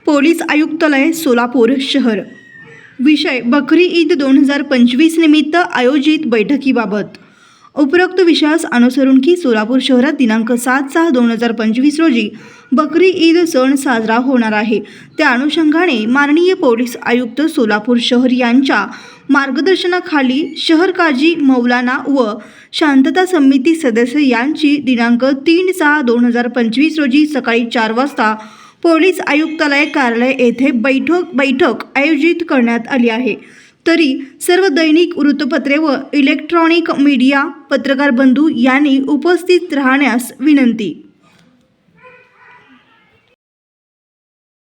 Police आयुक्तालय सोलापूर शहर। विषय बकरी ईद 2025 निमित्त आयोजित बैठकीबाबत। उपरोक्त विषयास अनुसरून की सोलापूर शहरात दिनांक 7/6/2025 रोजी बकरी ईद सण साजरा होणार आहे। त्या अनुषंगाने माननीय पोलीस आयुक्त सोलापूर शहर यांच्या मार्गदर्शनाखाली शहर काजी मौलाना व शांतता समिती सदस्य यांची दिनांक 3/6/2025 रोजी सकाळी 4 वाजता पोलीस आयुक्तालय कार्यालय येथे बैठक आयोजित करण्यात आली आहे। तरी सर्व दैनिक वृत्तपत्रे व इलेक्ट्रॉनिक मीडिया पत्रकार बंधू यांनी उपस्थित राहण्यास विनंती।